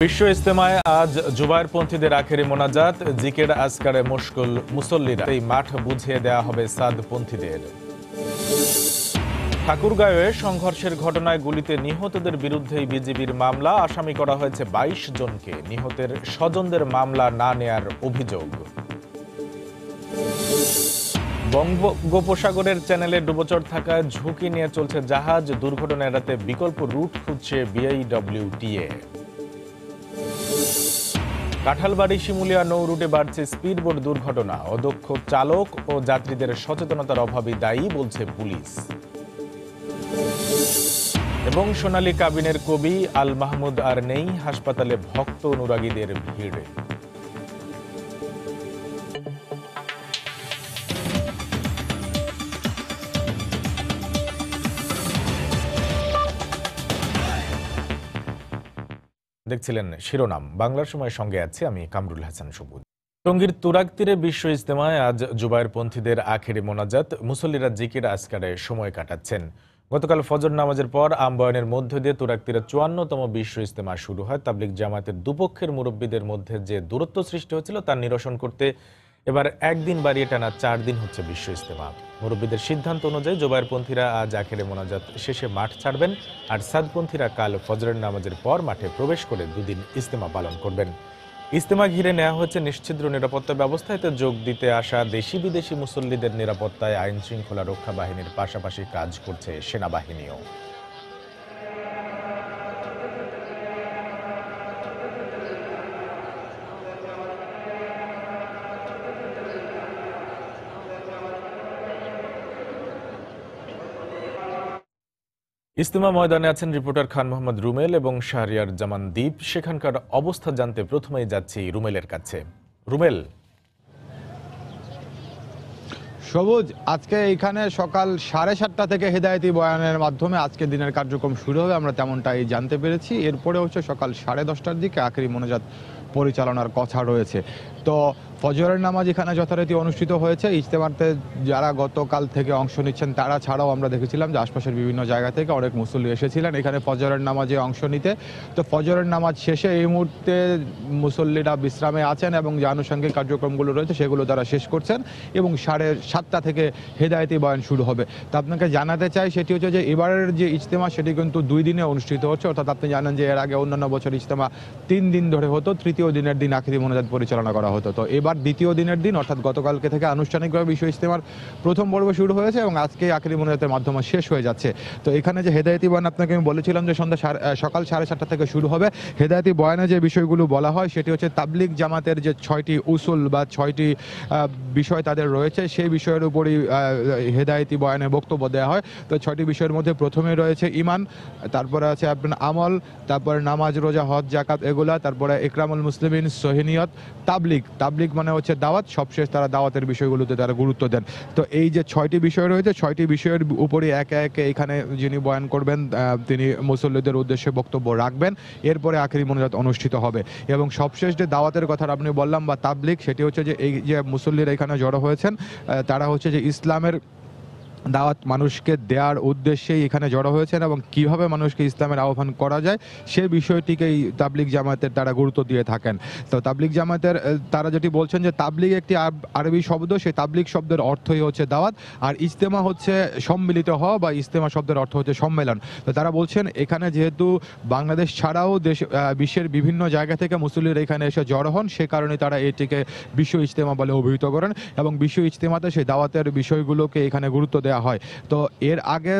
বিশ্ব ইজতেমায় আজ জুবায়েরপন্থীদের আখেরি মোনাজাত, জিকির আজকারে মুশকুল মুসল্লিরা। এই মাঠ বুঝিয়ে দেয়া হবে সাদপন্থীদের। ঠাকুরগাঁওয়ে সংঘর্ষের ঘটনায় গুলিতে নিহতদের বিরুদ্ধেই বিজিবির মামলা, আসামি করা হয়েছে ২২ জনকে। নিহতের স্বজনদের মামলা না নেয়ার অভিযোগ। বঙ্গোপসাগরের চ্যানেলে ডুবোচর থাকায় ঝুঁকি নিয়ে চলছে জাহাজ। দুর্ঘটনা এড়াতে বিকল্প রুট খুঁজছে বিআইডব্লিউটিএ। কাঁঠালবাড়ি শিমুলিয়া নৌ রুটে বাড়ছে স্পিডবোট দুর্ঘটনা। অদক্ষ চালক ও যাত্রীদের সচেতনতার অভাবই দায়ী বলছে পুলিশ। এবং সোনালী কাবিনের কবি আল মাহমুদ আর নেই, হাসপাতালে ভক্ত অনুরাগীদের ভিড়। দেখছিলেন শিরোনাম। বাংলার সময় সঙ্গে আছে আমি কামরুল হাসান সবুজ। টঙ্গীর তুরাগ তীরে বিশ্ব ইজতেমায় আজ জুবায়েরপন্থীদের আখেরি মোনাজাত। মুসল্লিরা জিকির আজকারে সময় কাটাচ্ছেন। গতকাল ফজর নামাজের পর আমবায়নের মধ্য দিয়ে তুরাগ তীরে ৫৪তম বিশ্ব ইজতেমা শুরু হয়। তাবলিগ জামায়াতের দুপক্ষের মুরব্বীদের মধ্যে যে দূরত্ব সৃষ্টি হয়েছিল তার নিরসন করতে এবার একদিন বাড়িয়ে টানা ৪ দিন হচ্ছে বিশ্ব ইজতেমা। মুরব্বীদের সিদ্ধান্ত অনুযায়ী জুবায়েরপন্থীরা আজ আখেরে মোনাজাত শেষে মাঠ ছাড়বেন, আর সাদপন্থীরা কাল ফজরের নামাজের পর মাঠে প্রবেশ করে দুদিন ইজতেমা পালন করবেন। ইজতেমা ঘিরে নেওয়া হচ্ছে নিশ্ছিদ্র নিরাপত্তা ব্যবস্থা। এতে যোগ দিতে আসা দেশি বিদেশি মুসল্লিদের নিরাপত্তায় আইন শৃঙ্খলা রক্ষা বাহিনীর পাশাপাশি কাজ করছে সেনাবাহিনীও। ইজতেমা ময়দানে আছেন রিপোর্টার খান মোহাম্মদ রুমেল এবং শাহরিয়ার জামান দ্বীপ। সেখানকার অবস্থা জানতে প্রথমেই যাচ্ছি রুমেলের কাছে। রুমেল। সবুজ, আজকে এখানে সকাল 7:30 থেকে হেদায়েতি বয়ানের মাধ্যমে আজকে দিনের কার্যক্রম শুরু হবে, আমরা তেমনটাই জানতে পেরেছি। এরপরে হচ্ছে সকাল 10:30টার দিকে আখেরি মোনাজাত পরিচালনার কথা রয়েছে। তো ফজরের নামাজ এখানে যথারীতি অনুষ্ঠিত হয়েছে। ইজতেমাতে যারা গতকাল থেকে অংশ নিচ্ছেন তারা ছাড়াও আমরা দেখেছিলাম যে আশপাশের বিভিন্ন জায়গা থেকে অনেক মুসল্লি এসেছিলেন এখানে ফজরের নামাজে অংশ নিতে। তো ফজরের নামাজ শেষে এই মুহূর্তে মুসল্লিরা বিশ্রামে আছেন এবং যে আনুষঙ্গিক কার্যক্রমগুলো রয়েছে সেগুলো তারা শেষ করছেন এবং 7:30 থেকে হেদায়েতি বয়ান শুরু হবে। তো আপনাকে জানাতে চাই সেটি হচ্ছে যে এবারের যে ইজতেমা সেটি কিন্তু 2 দিনে অনুষ্ঠিত হচ্ছে। অর্থাৎ আপনি জানেন যে এর আগে অন্যান্য বছর ইজতেমা 3 দিন ধরে হতো, তৃতীয় দিনের দিন আখেরি মোনাজাত পরিচালনা করা হতো। তো এবার দ্বিতীয় দিনের দিন অর্থাৎ গতকালকে থেকে আনুষ্ঠানিকভাবে বিশ্ব ইজতেমার প্রথম পর্ব শুরু হয়েছে এবং আজকে আখেরি মোনাজাতের মাধ্যমে শেষ হয়ে যাচ্ছে। তো এখানে যে হেদায়েতি বয়ান আপনাকে আমি বলেছিলাম যে সকাল 7:30 থেকে শুরু হবে। হেদায়েতি বয়ানে যে বিষয়গুলো বলা হয় সেটি হচ্ছে তাবলিগ জামাতের যে 6টি উসুল বা 6টি বিষয় তাদের রয়েছে সেই বিষয়ের উপরই হেদায়েতি বয়ানে বক্তব্য দেওয়া হয়। তো 6টি বিষয়ের মধ্যে প্রথমে রয়েছে ঈমান, তারপরে আছে আপনার আমল, তারপরে নামাজ রোজা হজ জাকাত এগুলা, তারপরে ইকরামুল মুসলিমিন, সহিনিয়ত, তাবলিগ মানে হচ্ছে দাওয়াত। সবশেষ তারা দাওয়াতের বিষয়গুলোতে তারা গুরুত্ব দেন। তো এই যে 6টি বিষয় রয়েছে 6টি বিষয়ের উপরই একে একে এখানে যিনি বয়ান করবেন তিনি মুসল্লিদের উদ্দেশ্যে বক্তব্য রাখবেন। এরপরে আখেরি মোনাজাত অনুষ্ঠিত হবে এবং সবশেষ যে দাওয়াতের কথা আপনি বললাম বা তাবলিগ, সেটি হচ্ছে যে এই যে মুসল্লিরা এখানে জড়ো হয়েছেন তারা হচ্ছে যে ইসলামের দাওয়াত মানুষকে দেওয়ার উদ্দেশ্যেই এখানে জড়ো হয়েছেন এবং কিভাবে মানুষকে ইসলামের আহ্বান করা যায় সেই বিষয়টিকেই তাবলিগ জামায়াতের তারা গুরুত্ব দিয়ে থাকেন। তো তাবলিগ জামায়াতের তারা যেটি বলছেন যে তাবলিগ একটি আরবি শব্দ, সেই তাবলিগ শব্দের অর্থই হচ্ছে দাওয়াত, আর ইজতেমা হচ্ছে সম্মিলিত হওয়া বা ইজতেমা শব্দের অর্থ হচ্ছে সম্মেলন। তো তারা বলছেন এখানে যেহেতু বাংলাদেশ ছাড়াও বিশ্বের বিভিন্ন জায়গা থেকে মুসল্লিরা এখানে এসে জড়ো হন, সে কারণে তারা এটিকে বিশ্ব ইজতেমা বলে অভিহিত করেন এবং বিশ্ব ইজতেমাতে সেই দাওয়াতের বিষয়গুলোকে এখানে গুরুত্ব দেওয়া হয়। তো এর আগে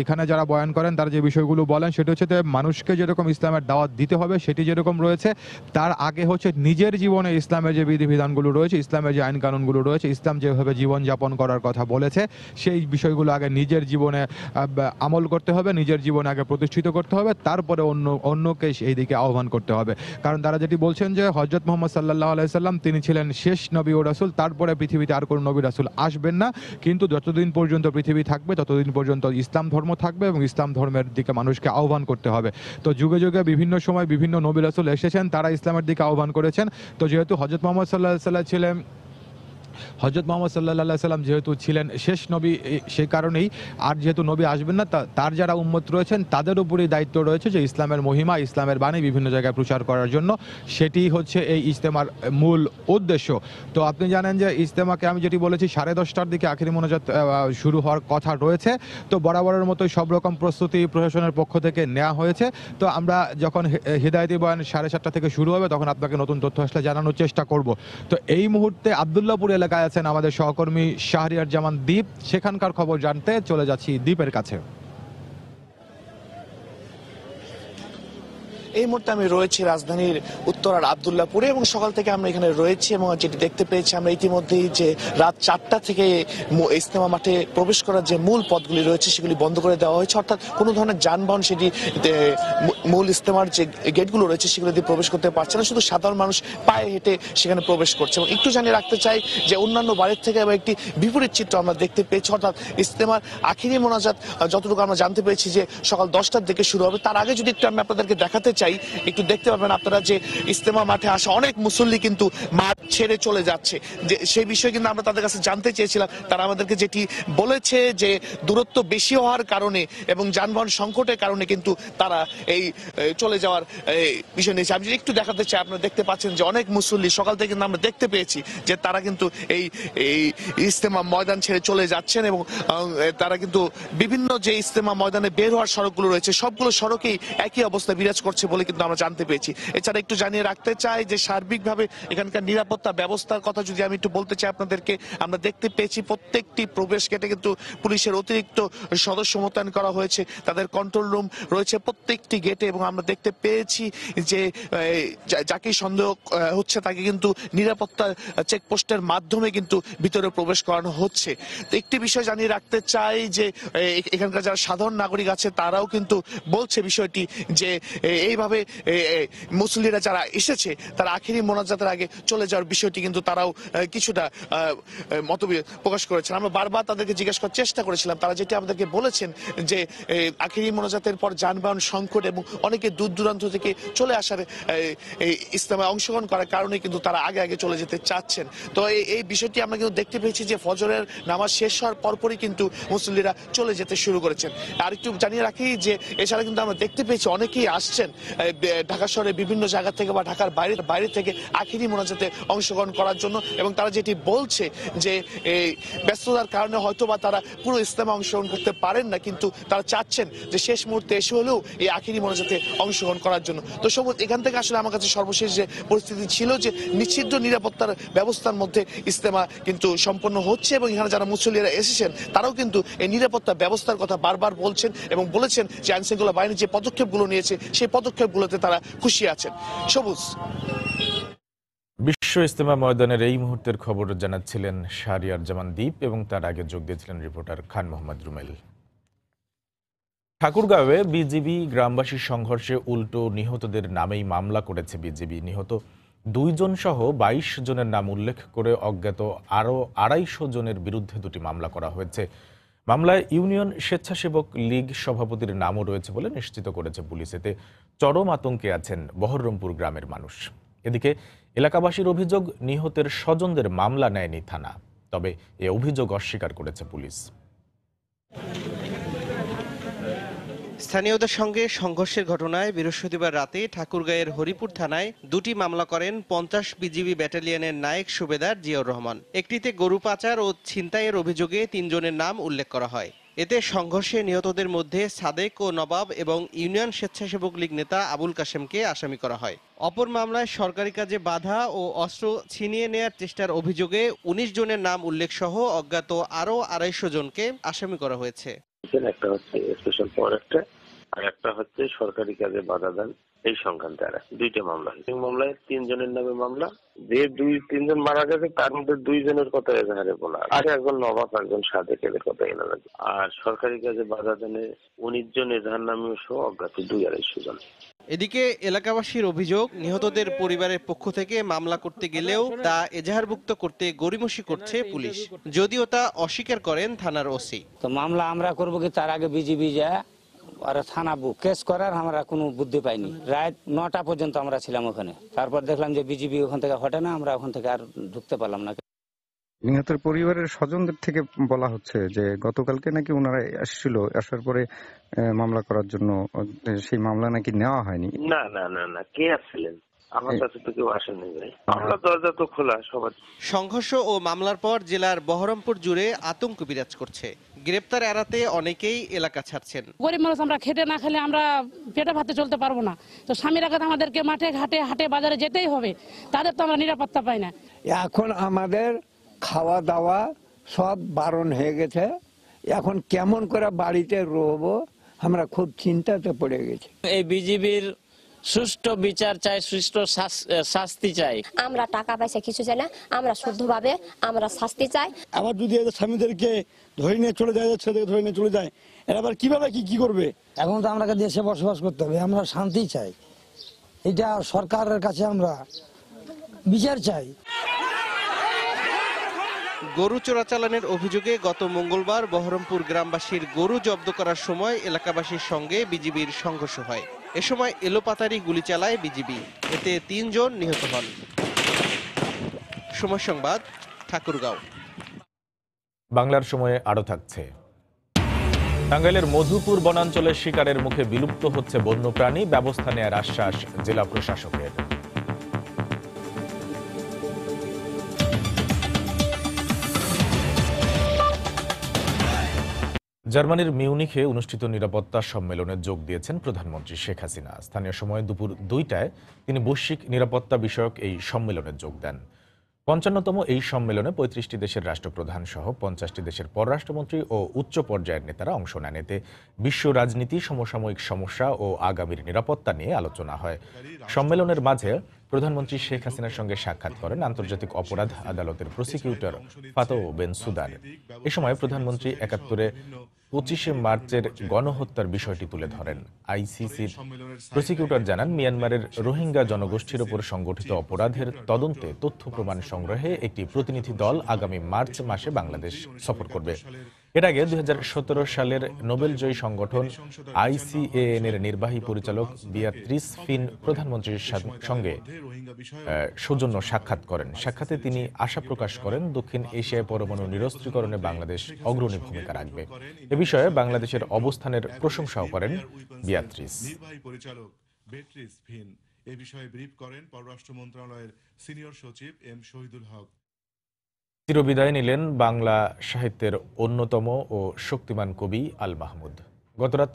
এখানে যারা বয়ান করেন তারা যে বিষয়গুলো বলেন সেটা হচ্ছে মানুষকে যেরকম ইসলামের দাওয়াত দিতে হবে সেটি যেরকম রয়েছে, তার আগে হচ্ছে নিজের জীবনে ইসলামের যে বিধিবিধানগুলো রয়েছে, ইসলামের যে আইন কানুনগুলো রয়েছে, ইসলাম যেভাবে জীবনযাপন করার কথা বলেছে সেই বিষয়গুলো আগে নিজের জীবনে আমল করতে হবে, নিজের জীবনে আগে প্রতিষ্ঠিত করতে হবে, তারপরে অন্যকে সেই দিকে আহ্বান করতে হবে। কারণ তারা যেটি বলছেন যে হযরত মুহাম্মদ সাল্লাল্লাহু আলাইহি সাল্লাম তিনি ছিলেন শেষ নবী ও রাসূল, তারপরে পৃথিবীতে আর কোনো নবী রাসূল আসবেন না, কিন্তু যতদিন পর্যন্ত পৃথিবী থাকবে ততদিন পর্যন্ত ইসলাম ধর্ম থাকবে এবং ইসলাম ধর্মের দিকে মানুষকে আহ্বান করতে হবে। তো যুগে যুগে বিভিন্ন সময় বিভিন্ন নবী রাসূল এসেছেন, তারা ইসলামের দিকে আহ্বান করেছেন। তো যেহেতু হযরত মুহাম্মদ সাল্লাল্লাহু আলাইহি ওয়াসাল্লাম ছিলেন হযরত মুহাম্মদ সাল্লাল্লাহু আলাইহি সাল্লাম যেহেতু ছিলেন শেষ নবী, সেই কারণেই আর যেহেতু নবী আসবেন না, তার যারা উম্মত রয়েছেন তাদের উপরেই দায়িত্ব রয়েছে যে ইসলামের মহিমা, ইসলামের বাণী বিভিন্ন জায়গায় প্রচার করার জন্য। সেটি হচ্ছে এই ইজতেমার মূল উদ্দেশ্য। তো আপনি জানেন যে ইজতেমাকে আমি যেটি বলেছি 10:30টার দিকে আখেরি মোনাজাত শুরু হওয়ার কথা রয়েছে। তো বরাবরের মতোই সব রকম প্রস্তুতি প্রশাসনের পক্ষ থেকে নেওয়া হয়েছে। তো আমরা যখন হিদায়াতি বয়ান 7:30টা থেকে শুরু হবে তখন আপনাকে নতুন তথ্য আসলে জানানোর চেষ্টা করব। তো এই মুহূর্তে আব্দুল্লাহপুর এলাকায় আছেন আমাদের সহকর্মী শাহরিয়ার জামান দীপ। সেখানকার খবর জানতে চলে যাচ্ছি দীপের কাছে। এই মুহূর্তে আমি রয়েছি রাজধানীর উত্তরার আব্দুল্লাহপুরে এবং সকাল থেকে আমরা এখানে রয়েছি এবং যেটি দেখতে পেয়েছি আমরা ইতিমধ্যেই যে রাত 4টা থেকে ইজতেমা মাঠে প্রবেশ করার যে মূল পথগুলি রয়েছে সেগুলি বন্ধ করে দেওয়া হয়েছে, অর্থাৎ কোনো ধরনের যানবাহন সেটি মূল ইজতেমার যে গেটগুলো রয়েছে সেগুলো দিয়ে প্রবেশ করতে পারছে না, শুধু সাধারণ মানুষ পায়ে হেঁটে সেখানে প্রবেশ করছে। এবং একটু জানিয়ে রাখতে চাই যে অন্যান্য বাড়ির থেকে আবার একটি বিপরীত চিত্র আমরা দেখতে পেয়েছি, অর্থাৎ ইজতেমার আখিরি মোনাজাত যতটুকু আমরা জানতে পেরেছি যে সকাল 10টার দিকে শুরু হবে। তার আগে যদি একটু আমি আপনাদেরকে দেখাতে চাই, একটু দেখতে পাবেন আপনারা যে ইজতেমা মাঠে আসা অনেক মুসল্লি কিন্তু মাঠ ছেড়ে চলে যাচ্ছে। যে সেই বিষয়ে কিন্তু আমরা তাদের কাছে জানতে চেয়েছিলাম, তারা আমাদেরকে যেটি বলেছে যে দূরত্ব বেশি হওয়ার কারণে এবং যানবাহন সংকটের কারণে কিন্তু তারা এই চলে যাওয়ার বিষয় নিয়েছে। আমি যদি একটু দেখাতে চাই, আপনারা দেখতে পাচ্ছেন যে অনেক মুসল্লি সকাল থেকে কিন্তু আমরা দেখতে পেয়েছি যে তারা কিন্তু এই ইজতেমা ময়দান ছেড়ে চলে যাচ্ছেন এবং তারা কিন্তু বিভিন্ন যে ইজতেমা ময়দানে বের হওয়ার সড়কগুলো রয়েছে সবগুলো সড়কেই একই অবস্থা বিরাজ করছে বলে কিন্তু আমরা জানতে পেরেছি। এছাড়া একটু জানিয়ে রাখতে চাই যে সার্বিকভাবে এখানকার নিরাপত্তা ব্যবস্থার কথা যদি আমি একটু বলতে চাই আপনাদেরকে, আমরা দেখতে পেয়েছি প্রত্যেকটি প্রবেশ গেটে কিন্তু পুলিশের অতিরিক্ত সদস্য মোতায়েন করা হয়েছে, তাদের কন্ট্রোল রুম রয়েছে প্রত্যেকটি গেটে এবং আমরা দেখতে পেয়েছি যে যাকেই সন্দেহ হচ্ছে তাকে কিন্তু নিরাপত্তা চেকপোস্টের মাধ্যমে কিন্তু ভিতরে প্রবেশ করানো হচ্ছে। তো একটি বিষয় জানিয়ে রাখতে চাই যে এখানকার যারা সাধারণ নাগরিক আছে তারাও কিন্তু বলছে বিষয়টি যে এইভাবে মুসল্লিরা যারা এসেছে তারা আখেরি মোনাজাতের আগে চলে যাওয়ার বিষয়টি কিন্তু তারাও কিছুটা মতবিরোধ প্রকাশ করেছেন। আমরা বারবার তাদেরকে জিজ্ঞেস করার চেষ্টা করেছিলাম, তারা যেটি আমাদেরকে বলেছেন যে আখেরি মোনাজাতের পর যানবাহন সংকট এবং অনেকে দূর দূরান্ত থেকে চলে আসার ইজতেমায় অংশগ্রহণ করার কারণে কিন্তু তারা আগে আগে চলে যেতে চাচ্ছেন। তো এই বিষয়টি আমরা কিন্তু দেখতে পেয়েছি যে ফজরের নামাজ শেষ হওয়ার পরপরই কিন্তু মুসল্লিরা চলে যেতে শুরু করেছেন। আর একটু জানিয়ে রাখি যে এছাড়া কিন্তু আমরা দেখতে পেয়েছি অনেকেই আসছেন ঢাকা শহরের বিভিন্ন জায়গা থেকে বা ঢাকার বাইরে থেকে আখিরি মোনাজাতে অংশগ্রহণ করার জন্য, এবং তারা যেটি বলছে যে ব্যস্ততার কারণে হয়তো বা তারা পুরো ইজতেমা অংশগ্রহণ করতে পারেন না, কিন্তু তারা চাচ্ছেন যে শেষ মুহূর্তে এসে হলেও এই আখিরি মোনাজাতে অংশগ্রহণ করার জন্য। তো সবুজ এখান থেকে আসলে আমার কাছে সর্বশেষ যে পরিস্থিতি ছিল যে নিশ্চিদ্র নিরাপত্তার ব্যবস্থার মধ্যে ইজতেমা কিন্তু সম্পন্ন হচ্ছে এবং এখানে যারা মুসল্লিরা এসেছেন তারাও কিন্তু এই নিরাপত্তা ব্যবস্থার কথা বারবার বলছেন এবং বলেছেন যে আইনশৃঙ্খলা বাহিনী যে পদক্ষেপগুলো নিয়েছে সেই পদক্ষেপগুলোতে তারা খুশি আছেন। সবুজ। বিশ্ব ইজতেমা ময়দানের এই মুহূর্তের খবর জানাচ্ছিলেন শাহরিয়ার জামান দীপ এবং তার আগে যোগ দিয়েছিলেন রিপোর্টার খান মোহাম্মদ রুমেল। ঠাকুরগাঁওয়ে বিজিবি গ্রামবাসীর সংঘর্ষে উল্টো নিহতদের নামেই মামলা করেছে বিজিবি। নিহত 2 জন সহ 22 জনের নাম উল্লেখ করে অজ্ঞাত আরও 250 জনের বিরুদ্ধে 2টি মামলা করা হয়েছে। মামলায় ইউনিয়ন স্বেচ্ছাসেবক লীগ সভাপতির নামও রয়েছে বলে নিশ্চিত করেছে পুলিশ। এতে চরম আতঙ্কে আছেন বহরমপুর গ্রামের মানুষ। এদিকে এলাকাবাসীর অভিযোগ, নিহতের স্বজনদের মামলা নেয়নি থানা, তবে এ অভিযোগ অস্বীকার করেছে পুলিশ। স্থানীয়দের সঙ্গে সংঘর্ষের ঘটনায় বৃহস্পতিবার রাতে ঠাকুরগাঁয়ের হরিপুর থানায় 2টি মামলা করেন 50 বিজিবি ব্যাটালিয়নের নায়েক সুবেদার জিয়াউর রহমান। একটিতে গরু পাচার ও ছিনতাইয়ের অভিযোগে 3 জনের নাম উল্লেখ করা হয়। এতে সংঘর্ষে নিহতদের মধ্যে সাদেক ও নবাব এবং ইউনিয়ন স্বেচ্ছাসেবক লীগ নেতা আবুল কাশেমকে আসামি করা হয়। অপর মামলায় সরকারি কাজে বাধা ও অস্ত্র ছিনিয়ে নেয়ার চেষ্টার অভিযোগে 19 জনের নাম উল্লেখ সহ অজ্ঞাত আরও 250 জনকে আসামি করা হয়েছে। একটা হচ্ছে স্পেশাল পাওয়ার একটা, আর একটা হচ্ছে সরকারি কাজে বাধা দান, এই সংক্রান্তে আর 2টা মামলা। এই মামলায় 3 জনের নামে মামলা। যে 2-3 জন মারা গেছে তার মধ্যে 2 জনের কথা এজাহারে বলা, আর একজন নবাব, একজন সাদেক, এদের কথা এনে লাগে। আর সরকারি কাজে বাধা দানে 19 জন এজাহার নামে সহ অজ্ঞাত 2-250 জন। এদিকে এলাকাবাসীর অভিযোগ, নিহতদের পরিবারের পক্ষ থেকে মামলা করতে গেলেও তা এজাহারভুক্ত করতে গড়িমসি করছে পুলিশ, যদিও তা অস্বীকার করেন থানার ওসি। তো মামলা আমরা করবো কি তার আগে বিজিবি যায় আর থানা কেস করার আমরা কোনো বুদ্ধি পাইনি। রাত 9টা পর্যন্ত আমরা ছিলাম ওখানে, তারপর দেখলাম যে বিজিবি ওখান থেকে হটে না, আমরা ওখান থেকে আর ঢুকতে পারলাম না। নিহতের পরিবারের স্বজনদের থেকে বলা হচ্ছে যে গতকালকে নাকি ওনারা আসছিল, আসার পরে মামলা করার জন্য, সেই মামলা নাকি নেওয়া হয়নি। না না না না, কে আসছিলেন? আমার কাছে তো কেউ আসেনি ভাই, মামলার দরজা তো খোলা সবার। সংঘর্ষ ও মামলার পর জেলার বহরমপুর জুড়ে আতঙ্ক বিরাজ করছে। গ্রেপ্তার এড়াতে অনেকেই এলাকা ছাড়ছেন। গরিব মানুষ, আমরা খেটে না খেলে আমরা পেটে ভাতে চলতে পারবো না। তো স্বামীর আঘাত আমাদেরকে মাঠে ঘাটে হাটে বাজারে যেতেই হবে, তাদের তো আমরা নিরাপত্তা পাই না। এখন আমাদের খাওয়া দাওয়া সব বারণ হয়ে গেছে, এখন কেমন করে বাড়িতে রবো আমরা খুব চিন্তাতে পড়ে গেছি। এই বিজিবির সুষ্ঠু বিচার চাই, সুষ্ঠু শাস্তি চাই। আমরা টাকা পয়সা কিছু চাই না, আমরা শুদ্ধভাবে আমরা শাস্তি চাই। আবার যদি এদের স্বামীদেরকে ধরে নিয়ে চলে যায়, ছেলেদেরকে ধরে নিয়ে চলে যায়, এরা আবার কিভাবে কি করবে? এখন তো আমরা দেশে বসবাস করতে হবে, আমরা শান্তি চাই, এটা সরকারের কাছে আমরা বিচার চাই। গরু চোরাচালানের অভিযোগে গত মঙ্গলবার বহরমপুর গ্রামবাসীর গরু জব্দ করার সময় এলাকাবাসীর সঙ্গে বিজিবির সংঘর্ষ হয়। এ সময় এলোপাতাড়ি গুলি চালায় বিজিবি, এতে 3 জন নিহত হন। সময় সংবাদ, ঠাকুরগাঁও। বাংলার সময়ে আরও থাকছে। টাঙ্গাইলের মধুপুর বনাঞ্চলের শিকারের মুখে বিলুপ্ত হচ্ছে বন্যপ্রাণী, ব্যবস্থা নেয়ার আশ্বাস জেলা প্রশাসকের। জার্মানির মিউনিখে অনুষ্ঠিত নিরাপত্তা সম্মেলনে যোগ দিয়েছেন প্রধানমন্ত্রী শেখ হাসিনা। স্থানীয় সময় দুপুর 2টায় তিনি বৈশ্বিক নিরাপত্তা বিষয়ক এই সম্মেলনে যোগ দেন। 55তম এই সম্মেলনে 35টি দেশের রাষ্ট্রপ্রধান সহ 50টি দেশের পররাষ্ট্রমন্ত্রী ও উচ্চ পর্যায়ের নেতারা অংশ নেন। এতে বিশ্ব রাজনীতি, সমসাময়িক সমস্যা ও আগামীর নিরাপত্তা নিয়ে আলোচনা হয়। সম্মেলনের মাঝে প্রধানমন্ত্রী শেখ হাসিনার সঙ্গে সাক্ষাৎ করেন আন্তর্জাতিক অপরাধ আদালতের প্রসিকিউটর ফাতহ বেন সুদান। এ সময় প্রধানমন্ত্রী 71-এ 25শে মার্চের গণহত্যার বিষয়টি তুলে ধরেন। আইসিসির প্রসিকিউটর জানান, মিয়ানমারের রোহিঙ্গা জনগোষ্ঠীর ওপর সংগঠিত অপরাধের তদন্তে তথ্য প্রমাণ সংগ্রহে একটি প্রতিনিধি দল আগামী মার্চ মাসে বাংলাদেশ সফর করবে। এর আগে 2017 সালের নোবেলজয়ী সংগঠন ICAN এর নির্বাহী পরিচালক বিয়াত্রিস ফিন প্রধানমন্ত্রীর সঙ্গে সৌজন্য সাক্ষাৎ করেন। সাক্ষাতে তিনি আশা প্রকাশ করেন, দক্ষিণ এশিয়ায় পরমাণু নিরস্ত্রীকরণে বাংলাদেশ অগ্রণী ভূমিকা রাখবে। এ বিষয়ে বাংলাদেশের অবস্থানের প্রশংসাও করেন বিয়াত্রিস। এ বিষয়ে ব্রিফ করেন পররাষ্ট্র মন্ত্রণালয়ের সিনিয়র সচিব এম শহীদুল হক। চিরবিদায় নিলেন বাংলা সাহিত্যের অন্যতম ও শক্তিমান কবি আল মাহমুদ। গতরাত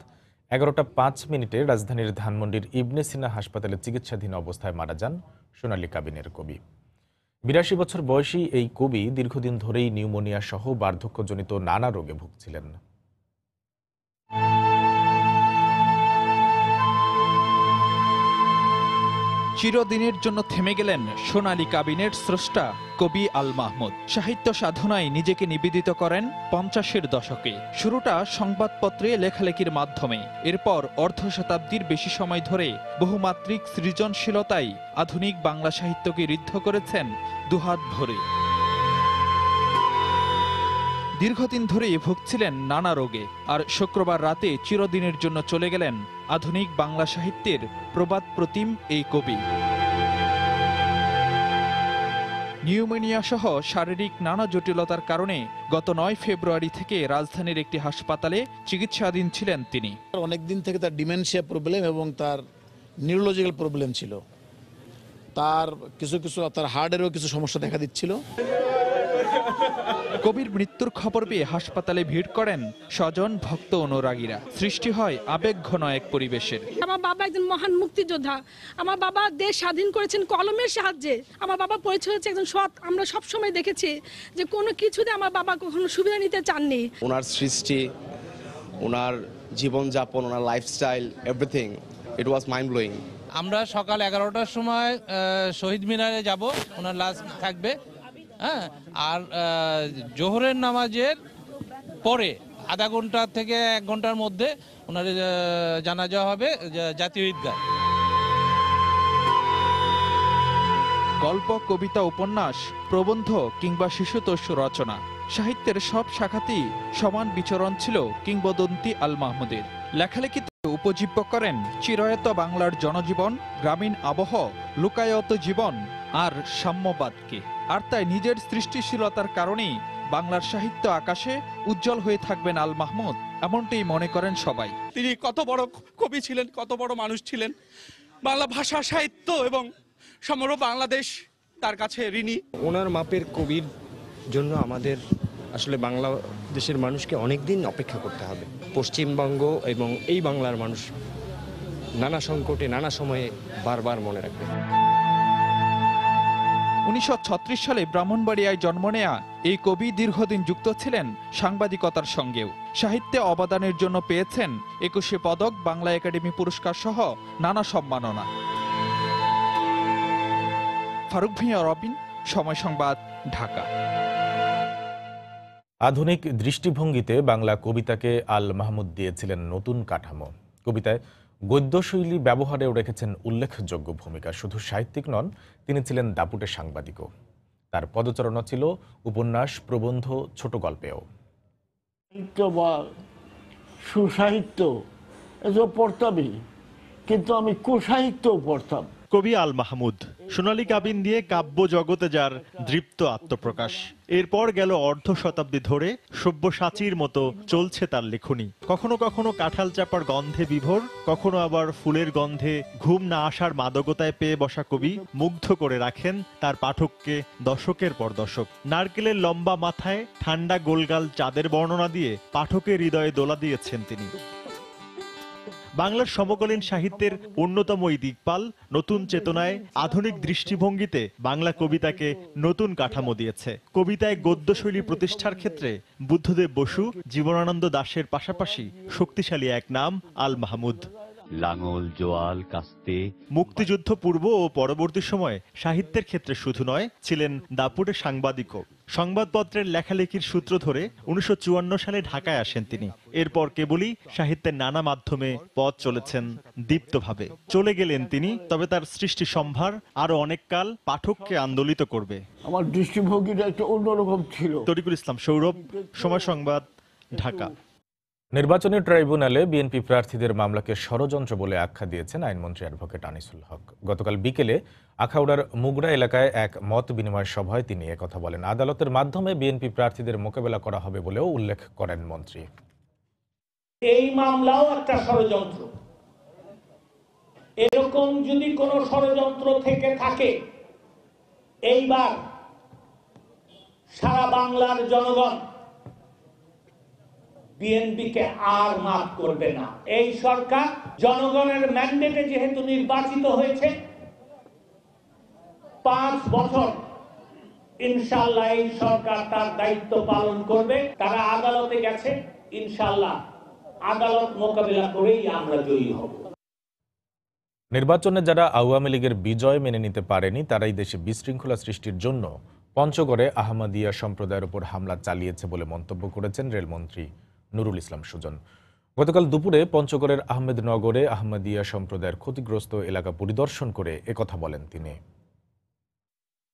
11টা 5 রাজধানীর ধানমন্ডির ইবনে সিনা হাসপাতালে চিকিৎসাধীন অবস্থায় মারা যান সোনালী কাবিনের কবি। 82 বছর বয়সী এই কবি দীর্ঘদিন ধরেই নিউমোনিয়া সহ বার্ধক্যজনিত নানা রোগে ভুগছিলেন। চিরদিনের জন্য থেমে গেলেন সোনালী কাবিনের স্রষ্টা কবি আল মাহমুদ। সাহিত্য সাধনায় নিজেকে নিবেদিত করেন 50-এর দশকে। শুরুটা সংবাদপত্রে লেখালেখির মাধ্যমে, এরপর অর্ধ শতাব্দীর বেশি সময় ধরে বহুমাত্রিক সৃজনশীলতাই আধুনিক বাংলা সাহিত্যকে ঋদ্ধ করেছেন দুহাত ভরে। দীর্ঘদিন ধরে ভুগছিলেন নানা রোগে, আর শুক্রবার রাতে চিরদিনের জন্য চলে গেলেন আধুনিক বাংলা সাহিত্যের প্রবাদ প্রতিম এই কবি। নিউমোনিয়া সহ শারীরিক নানা জটিলতার কারণে গত 9 ফেব্রুয়ারি থেকে রাজধানীর একটি হাসপাতালে চিকিৎসাধীন ছিলেন তিনি। অনেকদিন থেকে তার ডিমেনশিয়া প্রবলেম এবং তার নিউরোলজিক্যাল প্রবলেম ছিল, তার কিছু তার হার্টেরও কিছু সমস্যা দেখা দিচ্ছিল। কবির মৃত্যুর খবর পেয়ে হাসপাতালে ভিড় করেন স্বজন, ভক্ত, অনুরাগীরা। সৃষ্টি হয় আবেগঘন এক পরিবেশের। আমার বাবা একজন মহান মুক্তিযোদ্ধা, আমার বাবা দেশ স্বাধীন করেছেন কলমের সাহায্যে। আমার বাবা পরিচয় হচ্ছে একজন সৎ। আমরা সব সময় দেখেছি যে কোনো কিছুতে আমার বাবা কখনো সুবিধা নিতে চাননি। ওনার সৃষ্টি, ওনার জীবনযাপন, ওনার lifestyle, everything, it was mind blowing. আমরা সকাল 11টার সময় শহীদ মিনারে যাব, ওনার লাশ থাকবে, হ্যাঁ, আর জোহরের নামাজের পরে আধা ঘন্টা থেকে 1 ঘন্টার মধ্যে ওনার জানাজা হবে জাতীয় ঈদগাহ। গল্প, কবিতা, উপন্যাস, প্রবন্ধ কিংবা শিশুতোষ রচনা, সাহিত্যের সব শাখাতেই সমান বিচরণ ছিল কিংবদন্তি আল মাহমুদের। লেখালেখিতে উপজীব্য করেন চিরায়ত বাংলার জনজীবন, গ্রামীণ আবহ, লুকায়ত জীবন, আর সাম্যবাদকে। আর তাই নিজের সৃষ্টিশীলতার কারণেই বাংলার সাহিত্য আকাশে উজ্জ্বল হয়ে থাকবেন আল মাহমুদ, এমনটাই মনে করেন সবাই। তিনি কত বড় কবি ছিলেন, কত বড় মানুষ ছিলেন। বাংলা ভাষা, সাহিত্য এবং সমগ্র বাংলাদেশ তার কাছে ঋণী। ওনার মাপের কবির জন্য আমাদের আসলে বাংলাদেশের মানুষকে অনেক দিন অপেক্ষা করতে হবে। পশ্চিমবঙ্গ এবং এই বাংলার মানুষ নানা সংকটে নানা সময়ে বারবার মনে রাখবে। 1936 সালে ব্রাহ্মণবাড়িয়ায় জন্ম নেয়া এই কবি দীর্ঘদিন যুক্ত ছিলেন সাংবাদিকতার সঙ্গেও। সাহিত্যে অবদানের জন্য পেয়েছেন 21 পদক, বাংলা একাডেমি পুরস্কার সহ নানা সম্মাননা। ফারুক ভূঁইয়া, রবিন, সময় সংবাদ, ঢাকা। আধুনিক দৃষ্টিভঙ্গিতে বাংলা কবিতাকে আল মাহমুদ দিয়েছিলেন নতুন কাঠামো। কবিতায় গদ্যশৈলী ব্যবহারেও রেখেছেন উল্লেখযোগ্য ভূমিকা। শুধু সাহিত্যিক নন, তিনি ছিলেন দাপুটে সাংবাদিকও। তার পদচারণা ছিল উপন্যাস, প্রবন্ধ, ছোট গল্পেও। সাহিত্য বা সুসাহিত্য এসব পড়তামই, কিন্তু আমি কুসাহিত্যও পড়তাম। কবি আল মাহমুদ সোনালী কাবিন দিয়ে কাব্য জগতে যার দৃপ্ত আত্মপ্রকাশ। এরপর গেল অর্ধ শতাব্দী ধরে সব্যসাচীর মতো চলছে তার লেখনী। কখনো কখনো কাঁঠাল চাপার গন্ধে বিভোর, কখনো আবার ফুলের গন্ধে ঘুম না আসার মাদকতায় পেয়ে বসা কবি মুগ্ধ করে রাখেন তার পাঠককে দশকের পর দশক। নারকেলের লম্বা মাথায় ঠান্ডা গোলগাল চাঁদের বর্ণনা দিয়ে পাঠকের হৃদয়ে দোলা দিয়েছেন তিনি। বাংলার সমকালীন সাহিত্যের অন্যতম এই দিকপাল নতুন চেতনায় আধুনিক দৃষ্টিভঙ্গিতে বাংলা কবিতাকে নতুন কাঠামো দিয়েছে। কবিতায় গদ্যশৈলী প্রতিষ্ঠার ক্ষেত্রে বুদ্ধদেব বসু, জীবনানন্দ দাশের পাশাপাশি শক্তিশালী এক নাম আল মাহমুদ। লাঙল, জোয়াল, কাস্তে। মুক্তিযুদ্ধ পূর্ব ও পরবর্তী সময়ে সাহিত্যের ক্ষেত্রে শুধু নয়, ছিলেন দাপুটে সাংবাদিকও। সংবাদপত্রের লেখালেখির সূত্র ধরে 1954 সালে ঢাকায় আসেন তিনি। এরপর কেবলই সাহিত্যের নানা মাধ্যমে পথ চলেছেন দীপ্তভাবে। চলে গেলেন তিনি, তবে তার সৃষ্টি সম্ভার আরো অনেক কাল পাঠককে আন্দোলিত করবে। আমার দৃষ্টিভঙ্গিটা একটু অন্যরকম ছিল। তরিকুল ইসলাম, সৌরভ, সময় সংবাদ, ঢাকা। নির্বাচনী ট্রাইব্যুনালে বিএনপি প্রার্থীদের মামলাকে ষড়যন্ত্র বলে আখ্যা দিয়েছেন আইনমন্ত্রী অ্যাডভোকেট আনিসুল হক। গতকাল বিকেলে আখাউড়ার মুগড়া এলাকায় এক মত বিনিময় সভায় তিনি একথা বলেন। আদালতের মাধ্যমে বিএনপি প্রার্থীদের মোকাবেলা করা হবে বলেও উল্লেখ করেন মন্ত্রী। এই মামলাও একটা ষড়যন্ত্র। এরকম যদি কোনো ষড়যন্ত্র থেকে থাকে, এইবার সারা বাংলার জনগণ বিএনপিকে আর মাফ করবে না। এই সরকার জনগণের ম্যান্ডেটে যেহেতু নির্বাচিত হয়েছে, 5 বছর ইনশাআল্লাহ এই সরকার তার দায়িত্ব পালন করবে। তারা আদালতে গেছে, ইনশাআল্লাহ আদালত মোকাবিলা করেই আমরা জয়ী হব। নির্বাচনে যারা আওয়ামী লীগের বিজয় মেনে নিতে পারেনি, তারাই দেশে বিশৃঙ্খলা সৃষ্টির জন্য পঞ্চগড়ে আহমদিয়া সম্প্রদায়ের উপর হামলা চালিয়েছে বলে মন্তব্য করেছেন রেলমন্ত্রী নুরুল ইসলাম সুজন। গতকাল দুপুরে পঞ্চগড়ের আহমেদনগরে আহমদিয়া সম্প্রদায়ের ক্ষতিগ্রস্ত এলাকা পরিদর্শন করে একথা বলেন তিনি।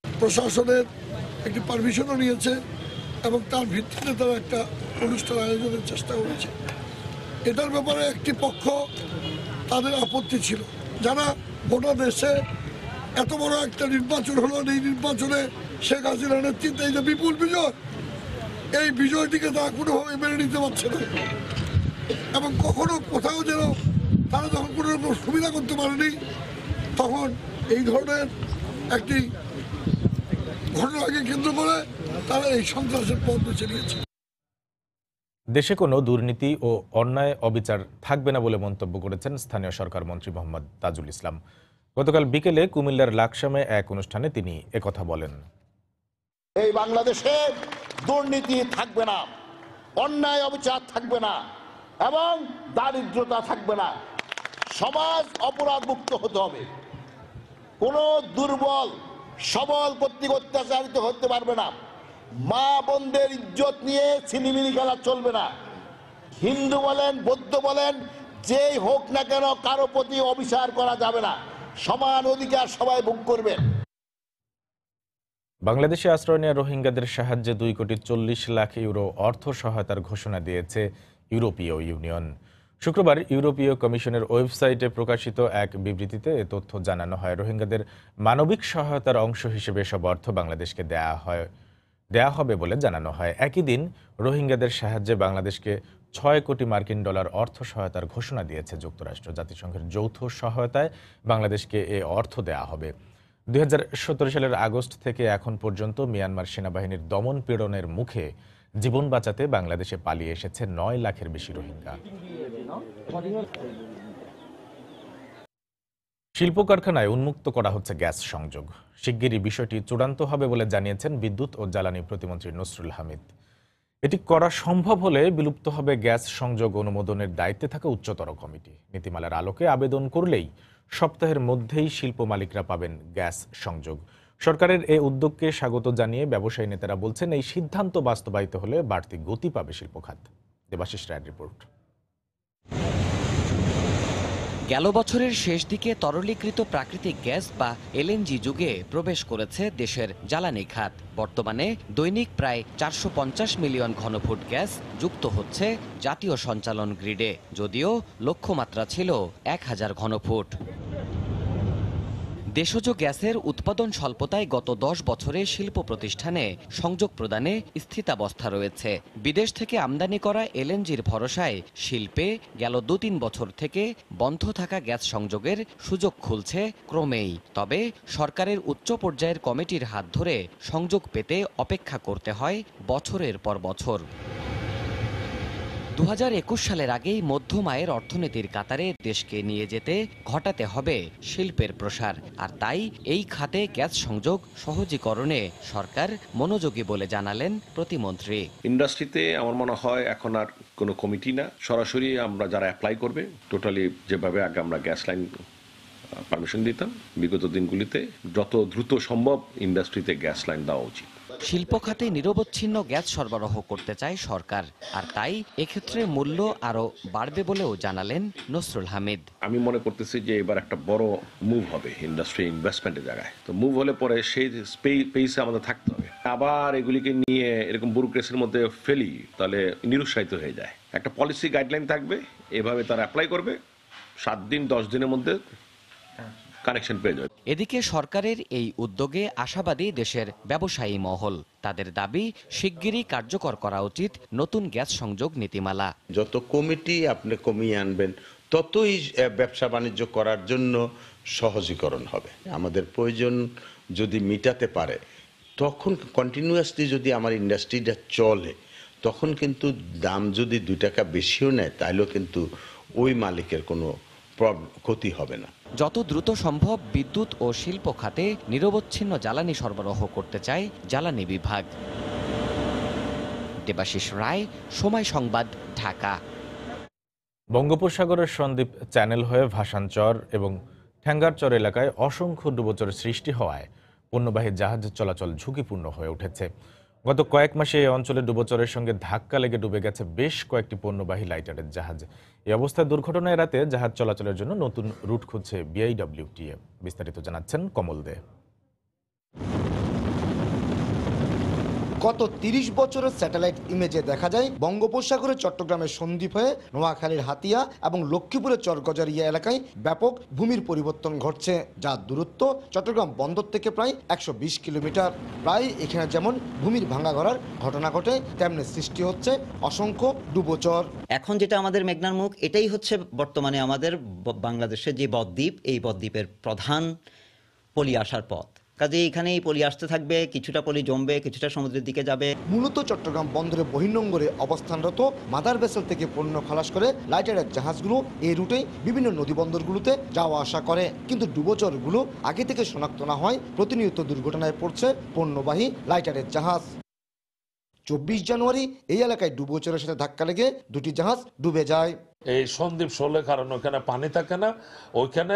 প্রশাসনের একটি পারমিশনও নিয়েছে এবং তার ভিত্তিতে তারা একটা অনুষ্ঠান আয়োজনের চেষ্টা করেছে। এটার ব্যাপারে একটি পক্ষ তাদের আপত্তি ছিল, যারা গোটা দেশে এত বড় একটা নির্বাচন হলো, এই নির্বাচনে শেখ হাসিনার নেতৃত্বে এই যে বিপুল বিজয়, এই বিজয়টিকে তারা কোনোভাবে মেনে নিতে পারছে না এবং কখনো কোথাও যেন তারা যখন কোনো রকম সুবিধা করতে পারেনি, তখন এই ধরনের একটি ঘটনাকে কেন্দ্র করে তারা এই সন্ত্রাসের পথ বেছে নিয়েছে। দেশে কোনো দুর্নীতি ও অন্যায় অবিচার থাকবে না বলে মন্তব্য করেছেন স্থানীয় সরকার মন্ত্রী মোহাম্মদ তাজুল ইসলাম। গতকাল বিকেলে কুমিল্লার লাকসামে এক অনুষ্ঠানে তিনি একথা বলেন। এই বাংলাদেশে দুর্নীতি থাকবে না, অন্যায় অবিচার থাকবে না এবং দারিদ্রতা থাকবে না। সমাজ অপরাধ মুক্ত হতে হবে। কোন দুর্বল সবল কর্তৃক অত্যাচারিত হতে পারবে না। মা বোনদের ইজ্জত নিয়ে ছিনিমিনি খেলা চলবে না। হিন্দু বলেন, বৌদ্ধ বলেন, যেই হোক না কেন কারো প্রতি অবিচার করা যাবে না। সমান অধিকার সবাই ভোগ করবেন। বাংলাদেশে আশ্রয় নেওয়া রোহিঙ্গাদের সাহায্যে 2 কোটি 40 লাখ ইউরো অর্থ সহায়তার ঘোষণা দিয়েছে ইউরোপীয় ইউনিয়ন। শুক্রবার ইউরোপীয় কমিশনের ওয়েবসাইটে প্রকাশিত এক বিবৃতিতে এ তথ্য জানানো হয়। রোহিঙ্গাদের মানবিক সহায়তার অংশ হিসেবে সব অর্থ বাংলাদেশকে দেয়া হবে বলে জানানো হয়। একই দিন রোহিঙ্গাদের সাহায্যে বাংলাদেশকে 6 কোটি মার্কিন ডলার অর্থ সহায়তার ঘোষণা দিয়েছে যুক্তরাষ্ট্র। জাতিসংঘের যৌথ সহায়তায় বাংলাদেশকে এ অর্থ দেয়া হবে। 2017 সালের আগস্ট থেকে এখন পর্যন্ত মিয়ানমার সেনাবাহিনীর দমন পীড়নের মুখে জীবন বাঁচাতে বাংলাদেশে পালিয়ে এসেছে 9 লাখের বেশি রোহিঙ্গা। শিল্প কারখানায় উন্মুক্ত করা হচ্ছে গ্যাস সংযোগ। শিগগিরই বিষয়টি চূড়ান্ত হবে বলে জানিয়েছেন বিদ্যুৎ ও জ্বালানি প্রতিমন্ত্রী নসরুল হামিদ। এটি করা সম্ভব হলে বিলুপ্ত হবে গ্যাস সংযোগ অনুমোদনের দায়িত্বে থাকা উচ্চতর কমিটি। নীতিমালার আলোকে আবেদন করলেই সপ্তাহের মধ্যেই শিল্প মালিকরা পাবেন গ্যাস সংযোগ। সরকারের এই উদ্যোগকে স্বাগত জানিয়ে ব্যবসায়ী নেতারা বলছেন, এই সিদ্ধান্ত বাস্তবায়িত হলে বাড়তি গতি পাবে শিল্প খাত। দেবাশিস রায়ের রিপোর্ট। গেল বছরের শেষ দিকে তরলীকৃত প্রাকৃতিক গ্যাস বা এলএনজি যুগে প্রবেশ করেছে দেশের জ্বালানি খাত। বর্তমানে দৈনিক প্রায় 450 মিলিয়ন ঘনফুট গ্যাস যুক্ত হচ্ছে জাতীয় সঞ্চালন গ্রিডে, যদিও লক্ষ্যমাত্রা ছিল 1000 ঘনফুট। দেশজ গ্যাসের উৎপাদন স্বল্পতায় গত 10 বছরে শিল্প প্রতিষ্ঠানে সংযোগ প্রদানে স্থিতাবস্থা রয়েছে। বিদেশ থেকে আমদানি করা এলএনজির ভরসায় শিল্পে গেল 2-3 বছর থেকে বন্ধ থাকা গ্যাস সংযোগের সুযোগ খুলছে ক্রমেই। তবে সরকারের উচ্চ পর্যায়ের কমিটির হাত ধরে সংযোগ পেতে অপেক্ষা করতে হয় বছরের পর বছর। 2021 সালের আগেই মধ্যম আয়ের অর্থনীতির কাতারে দেশকে নিয়ে যেতে ঘটাতে হবে শিল্পের প্রসার। আর তাই এই খাতে গ্যাস সংযোগ সহজীকরণে সরকার মনোযোগী বলে জানালেন প্রতিমন্ত্রী। ইন্ডাস্ট্রিতে আমার মনে হয় এখন আর কোনো কমিটি না, সরাসরি আমরা যারা অ্যাপ্লাই করবে টোটালি যেভাবে আগে আমরা গ্যাস লাইন পারমিশন দিতাম বিগত দিনগুলিতে যত দ্রুত সম্ভব ইন্ডাস্ট্রিতে গ্যাস লাইন দেওয়া উচিত। শিল্প খাতে নিরবচ্ছিন্ন গ্যাস সরবরাহ করতে চায় সরকার, আর তাই এক্ষেত্রে মূল্য আরো বাড়বে বলেও জানালেন নসরুল হামিদ। আমি মনে করতেছি যে এবার একটা বড় মুভ হবে ইন্ডাস্ট্রি ইনভেস্টমেন্টের জায়গায়। তো মুভ হলে পরে সেই পেইসে আমাদের থাকতে হবে। আবার এগুলিকে নিয়ে এরকম ব্যুরোক্রেসির মধ্যে ফেলি তাহলে নিরুৎসাহিত হয়ে যায়। একটা পলিসি গাইডলাইন থাকবে, এভাবে তারা অ্যাপ্লাই করবে, 7 দিন 10 দিনের মধ্যে কানেকশন পেয়ে যাবে। এদিকে সরকারের এই উদ্যোগে আশাবাদী দেশের ব্যবসায়ী মহল। তাদের দাবি শিগগিরই কার্যকর করা উচিত নতুন গ্যাস সংযোগ নীতিমালা। যত কমিটি আপনি কমিয়ে আনবেন ততই ব্যবসা বাণিজ্য করার জন্য সহজীকরণ হবে। আমাদের প্রয়োজন যদি মিটাতে পারে তখন কন্টিনিউয়াসলি যদি আমার ইন্ডাস্ট্রিটা চলে তখন কিন্তু দাম যদি 2 টাকা বেশিও নেয় তাহলেও কিন্তু ওই মালিকের কোনো ক্ষতি হবে না। যত দ্রুত সম্ভব বিদ্যুৎ ও শিল্প খাতে নিরবচ্ছিন্ন জ্বালানি সরবরাহ করতে চায় জ্বালানি বিভাগ। দেবাশিস রায়, সময় সংবাদ, ঢাকা। বঙ্গোপসাগরের সন্দ্বীপ চ্যানেল হয়ে ভাসানচর এবং ঠ্যাঙ্গারচর এলাকায় অসংখ্য ডুবোচরের সৃষ্টি হওয়ায় পণ্যবাহী জাহাজ চলাচল ঝুঁকিপূর্ণ হয়ে উঠেছে। গত কয়েক মাসে এই অঞ্চলে ডুবোচরের সঙ্গে ধাক্কা লেগে ডুবে গেছে বেশ কয়েকটি পণ্যবাহী লাইটারের জাহাজ। এই অবস্থায় দুর্ঘটনা এড়াতে জাহাজ চলাচলের জন্য নতুন রুট খুঁজছে বিআইডব্লিউটিএ। বিস্তারিত জানাচ্ছেন কমল দে। গত 30 বছরের স্যাটেলাইট ইমেজে দেখা যায় বঙ্গোপসাগরের চট্টগ্রামের সন্দ্বীপ হয়ে নোয়াখালীর হাতিয়া এবং লক্ষ্মীপুরের চরগজারিয়া এলাকায় ব্যাপক ভূমির পরিবর্তন ঘটছে, যার দূরত্ব চট্টগ্রাম বন্দর থেকে প্রায় 120 কিলোমিটার। প্রায় এখানে যেমন ভূমির ভাঙা গড়ার ঘটনা ঘটে, তেমনি সৃষ্টি হচ্ছে অসংখ্য ডুবোচর। এখন যেটা আমাদের মেঘনার মুখ, এটাই হচ্ছে বর্তমানে আমাদের বাংলাদেশের যে বদ্বীপ, এই বদ্বীপের প্রধান পলি আসার পথ। কাজে এখানেই পলি আসতে থাকবে, কিছুটা পলি জমবে, কিছুটা সমুদ্রের দিকে যাবে। মূলত চট্টগ্রাম বন্দরের বহির্নোঙরে অবস্থানরত মাদার ভেসেল থেকে পণ্য খালাস করে লাইটারের জাহাজগুলো এই রুটেই বিভিন্ন নদী বন্দরগুলোতে যাওয়া আসা করে। কিন্তু ডুবোচরগুলো আগে থেকে শনাক্ত না হয় প্রতিনিয়ত দুর্ঘটনায় পড়ছে পণ্যবাহী লাইটারের জাহাজ। 24 জানুয়ারি এই এলাকায় ডুবোচরের সাথে ধাক্কা লেগে 2টি জাহাজ ডুবে যায়। এই সন্দ্বীপ শোলে কারণ ওখানে পানি থাকে না, ওইখানে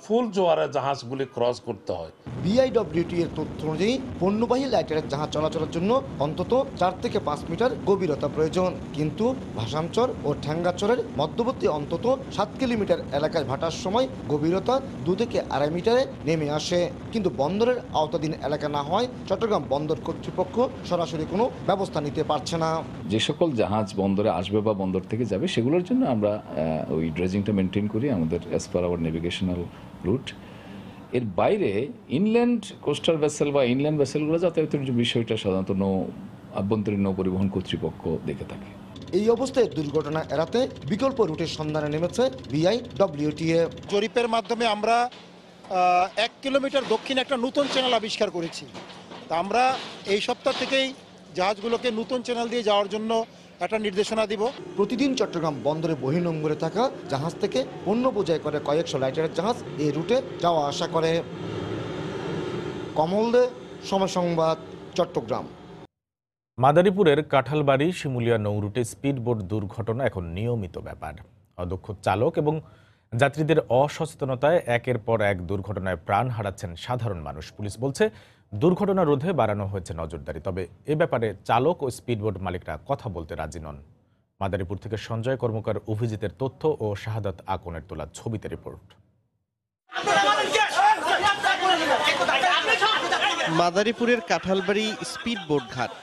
ফুল জোয়ারে জাহাজগুলি ক্রস করতে হয়। বিআইডব্লিউটি এর তথ্য অনুযায়ী পণ্যবাহী লাইটারের জাহাজ চলাচলের জন্য অন্তত 4 থেকে 5 মিটার গভীরতা প্রয়োজন, কিন্তু ভাসানচর ও ঠ্যাঙ্গাচরের মধ্যবর্তী অন্তত 7 কিলোমিটার এলাকায় ভাটার সময় গভীরতা 2 থেকে 2.5 মিটারে নেমে আসে। কিন্তু বন্দরের আওতাধীন এলাকা না হয় চট্টগ্রাম বন্দর কর্তৃপক্ষ সরাসরি কোনো ব্যবস্থা নিতে পারছে না। যে সকল জাহাজ বন্দরে আসবে বা বন্দর থেকে যাবে, সেগুলোর জন্য আমরা ওই ড্রেজিংটা মেনটেন করি আমাদের as per our navigational route. এর বাইরে ইনল্যান্ড কোস্টাল ভেসেল বা ইনল্যান্ড ভেসেলগুলো যাতায়াতের যে বিষয়টা সাধারণত আভ্যন্তরীণ নৌ পরিবহন কর্তৃপক্ষ দেখে থাকে। এই অবস্থায় দুর্ঘটনা এড়াতে বিকল্প রুটের সন্ধানে নেমেছে বিআইডব্লিউটিএ। জরিপের মাধ্যমে আমরা 1 কিলোমিটার দক্ষিণে একটা নতুন চ্যানেল আবিষ্কার করেছি। তা আমরা এই সপ্তাহ থেকেই জাহাজগুলোকে নতুন চ্যানেল দিয়ে যাওয়ার জন্য একটা নির্দেশনা দিব। প্রতিদিন চট্টগ্রাম বন্দরে বহির্নোঙরে থাকা জাহাজ থেকে পণ্য বোঝাই করে কয়েকশো লাইটারের জাহাজ এই রুটে যাওয়া আসা করে। কমল দে, সময় সংবাদ, চট্টগ্রাম। মাদারীপুরের কাঁঠালবাড়ি শিমুলিয়া নৌরুটে স্পিডবোট দুর্ঘটনা এখন নিয়মিত ব্যাপার। অদক্ষ চালক এবং যাত্রীদের অসচেতনতায় একের পর এক দুর্ঘটনায় প্রাণ হারাচ্ছেন সাধারণ মানুষ। পুলিশ বলছে দুর্ঘটনা রোধে বাড়ানো হয়েছে নজরদারি, তবে এ ব্যাপারে চালক ও স্পিডবোট মালিকরা কথা বলতে রাজি নন। মাদারীপুর থেকে সঞ্জয় কর্মকার, অভিজিতের তথ্য ও শাহাদাত আকনের তোলা ছবিতে রিপোর্ট। মাদারীপুরের কাঁঠালবাড়ি স্পিডবোট ঘাট।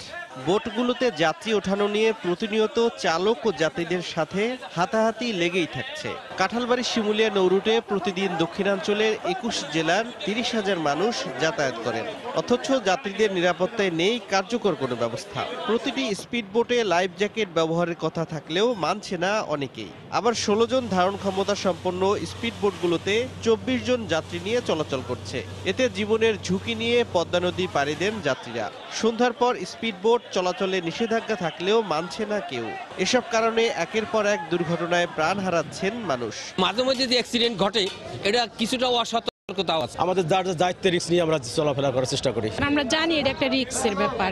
বোটগুলোতে যাত্রী ওঠানো নিয়ে প্রতিনিয়ত চালক ও যাত্রীদের সাথে হাতাহাতি লেগেই থাকছে। কাঁঠালবাড়ি শিমুলিয়া নৌরুটে প্রতিদিন দক্ষিণাঞ্চলের 21 জেলার 30,000 মানুষ যাতায়াত করেন, অথচ যাত্রীদের নিরাপত্তায় নেই কার্যকর কোনো ব্যবস্থা। প্রতিটি স্পিডবোটে লাইফ জ্যাকেট ব্যবহারের কথা থাকলেও মানছে না অনেকেই। আবার 16 জন ধারণ ক্ষমতা সম্পন্ন স্পিডবোটগুলোতে 24 জন যাত্রী নিয়ে চলাচল করছে। এতে জীবনের ঝুঁকি নিয়ে পদ্মা নদী পাড়ি দেন যাত্রীরা। সন্ধ্যার পর স্পিডবোট চলাচলে নিষেধাজ্ঞা থাকলেও মানছে না কেউ। এসব কারণে একের পর এক দুর্ঘটনায় প্রাণ হারাচ্ছেন মানুষ। মাঝে মধ্যে যে অ্যাক্সিডেন্ট ঘটে, এটা কিছুটা অসতর্কতা আছে। আমাদের যার দায়িত্বের রিস্ক নিয়ে আমরা চলাফেরা করার চেষ্টা করি। আমরা জানি এটা একটা রিস্কের ব্যাপার,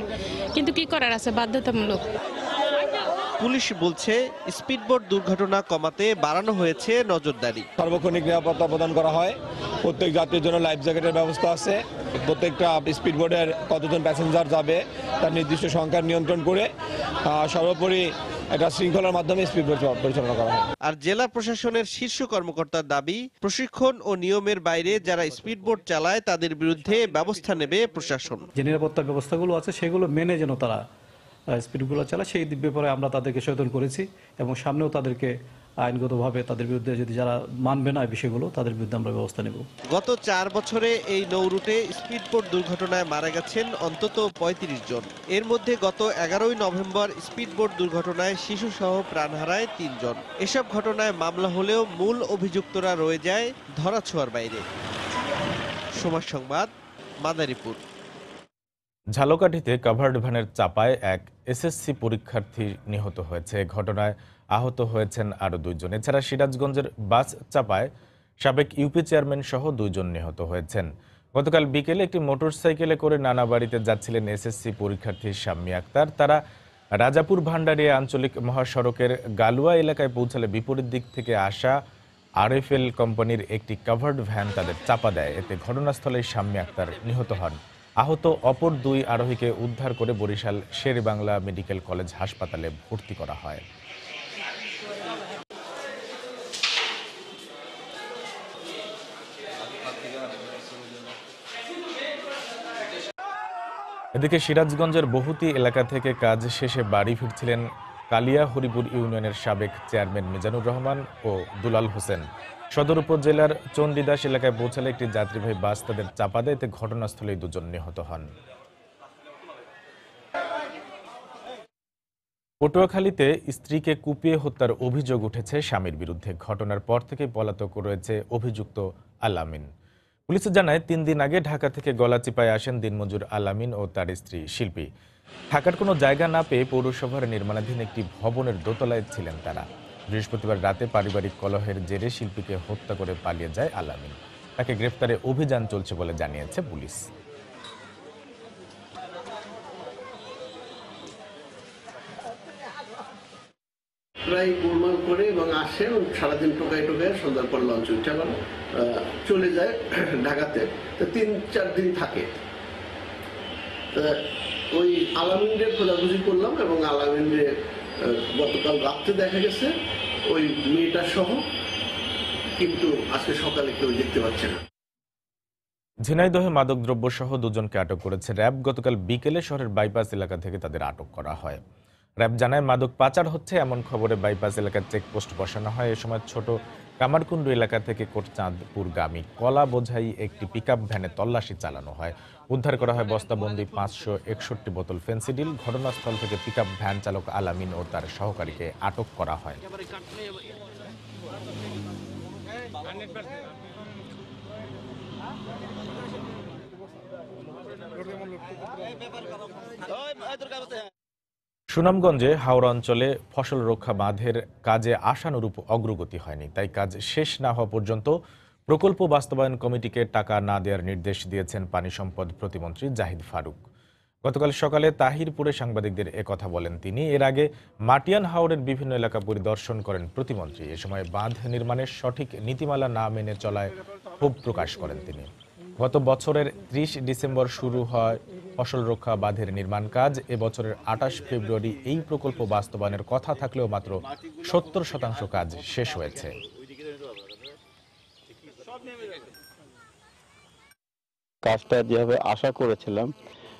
কিন্তু কি করার আছে, বাধ্যতামূলক। পুলিশ বলছে স্পিডবোট দুর্ঘটনা কমাতে বাড়ানো হয়েছে নজরদারি। সার্বক্ষণিক নিরাপত্তা প্রদান করা হয়। প্রত্যেক যাত্রীর জন্য লাইফ জ্যাকেটের ব্যবস্থা আছে। প্রত্যেকটা স্পিডবোটের কতজন প্যাসেঞ্জার যাবে তার নির্দিষ্ট সংখ্যা নিয়ন্ত্রণ করে সর্বোপরি একটা শৃঙ্খলার মাধ্যমে স্পিডবোট পরিচালনা করা হয়। আর জেলা প্রশাসনের শীর্ষ কর্মকর্তার দাবি, প্রশিক্ষণ ও নিয়মের বাইরে যারা স্পিডবোট চালায় তাদের বিরুদ্ধে ব্যবস্থা নেবে প্রশাসন। যে নিরাপত্তা ব্যবস্থাগুলো আছে সেগুলো মেনে যেন তারা স্পিডগুলো চালায়, সেই ব্যাপারে আমরা তাদেরকে সচেতন করেছি এবং সামনেও তাদেরকে আইনগতভাবে তাদের বিরুদ্ধে যদি যারা মানবে না বিষয়গুলো, তাদের বিরুদ্ধে আমরা ব্যবস্থা নেব। গত 4 বছরে এই নৌরুটে স্পিডবোট দুর্ঘটনায় মারা গেছেন অন্তত 35 জন। এর মধ্যে গত 11ই নভেম্বর স্পিডবোট দুর্ঘটনায় শিশুসহ প্রাণ হারায় 3 জন। এসব ঘটনায় মামলা হলেও মূল অভিযুক্তরা রয়ে যায় ধরাছোঁয়ার বাইরে। সময় সংবাদ, মাদারীপুর। ঝালকাঠিতে কাভার্ড ভ্যানের চাপায় এক এসএসসি পরীক্ষার্থী নিহত হয়েছে। ঘটনায় আহত হয়েছেন আরও 2 জন। এছাড়া সিরাজগঞ্জের বাস চাপায় সাবেক ইউপি চেয়ারম্যান সহ 2 জন নিহত হয়েছেন। গতকাল বিকেলে একটি মোটরসাইকেলে করে নানাবাড়িতে যাচ্ছিলেন এসএসসি পরীক্ষার্থী শাম্মী আক্তার। তারা রাজাপুর ভান্ডারিয়া আঞ্চলিক মহাসড়কের গালুয়া এলাকায় পৌঁছালে বিপরীত দিক থেকে আসা আরএফএল কোম্পানির একটি কাভার্ড ভ্যান তাদের চাপা দেয়। এতে ঘটনাস্থলেই শাম্মী আক্তার নিহত হন। আহত অপর 2 আরোহীকে উদ্ধার করে বরিশাল শের-ই-বাংলা মেডিকেল কলেজ হাসপাতালে ভর্তি করা হয়। এদিকে সিরাজগঞ্জের বহুতি এলাকা থেকে কাজ শেষে বাড়ি ফিরছিলেন কালিয়া হরিপুর ইউনিয়নের সাবেক চেয়ারম্যান মিজানুর রহমান ও দুলাল হোসেন। সদর উপজেলার চণ্ডীদাস এলাকায় পৌঁছালে একটি যাত্রীবাহী বাস তাদের চাপা দেয়। এতে ঘটনাস্থলেই 2 জন নিহত হন। পটুয়াখালীতে স্ত্রীকে কুপিয়ে হত্যার অভিযোগ উঠেছে স্বামীর বিরুদ্ধে। ঘটনার পর থেকে পলাতক রয়েছে অভিযুক্ত আলামিন। পুলিশ জানায় 3 দিন আগে ঢাকা থেকে গলাচিপায় আসেন দিনমজুর আলামিন ও তার স্ত্রী শিল্পী। থাকার কোনো জায়গা না পেয়ে পৌরসভার নির্মাণাধীন একটি ভবনের দোতলায় ছিলেন তারা। বৃহস্পতিবার রাতে পারিবারিক কলহের জেরে শিল্পীকে হত্যা করে পালিয়ে যায় আলামিন। তাকে গ্রেফতারে অভিযান চলছে বলে জানিয়েছে পুলিশ। প্রায় গোলমাল করে এবং আসে সারাদিন টোকায় সন্ধ্যার পর লঞ্চ উঠে আবার চলে যায় ঢাকাতে। তো 3-4 দিন থাকে। ওই আলামিনদের খোঁজাখুঁজি করলাম এবং আলামিনদের গতকাল রাত্রে দেখা গেছে ওই মেয়েটা সহ, কিন্তু আজকে সকালে কেউ দেখতে পাচ্ছে না। ঝিনাইদহে মাদকদ্রব্য সহ 2 জনকে আটক করেছে র্যাব। গতকাল বিকেলে শহরের বাইপাস এলাকা থেকে তাদের আটক করা হয়। র্যাব জানায় মাদক পাচার হচ্ছে এমন খবরে বাইপাস এলাকার চেকপোস্ট বসানো হয়। এ সময় ছোট কামারকুণ্ডু এলাকা থেকে কোটচাঁদপুরগামী কলা বোঝাই একটি পিকআপ ভ্যানে তল্লাশি চালানো হয়। উদ্ধার করা হয় বস্তাবন্দি 561 বোতল ফেন্সিডিল। ঘটনাস্থল থেকে পিকআপ ভ্যান চালক আলামিন ও তার সহকারীকে আটক করা হয়। সুনামগঞ্জে হাওড়া অঞ্চলে ফসল রক্ষা বাঁধের কাজে আশানুরূপ অগ্রগতি হয়নি, তাই কাজ শেষ না হওয়া পর্যন্ত প্রকল্প বাস্তবায়ন কমিটিকে টাকা না দেওয়ার নির্দেশ দিয়েছেন পানি সম্পদ প্রতিমন্ত্রী জাহিদ ফারুক। গতকাল সকালে তাহিরপুরে সাংবাদিকদের একথা বলেন তিনি। এর আগে মাটিয়ান হাওরের বিভিন্ন এলাকা পরিদর্শন করেন প্রতিমন্ত্রী। এ সময় বাঁধ নির্মাণের সঠিক নীতিমালা না মেনে চলায় ক্ষোভ প্রকাশ করেন তিনি। গত বছরের 30 ডিসেম্বর শুরু হয় ফসল রক্ষা বাঁধের নির্মাণ কাজ। এবছরের 28 ফেব্রুয়ারি এই প্রকল্প বাস্তবায়নের কথা থাকলেও মাত্র 70% কাজ শেষ হয়েছে। কাজটা যেভাবে আশা করেছিলাম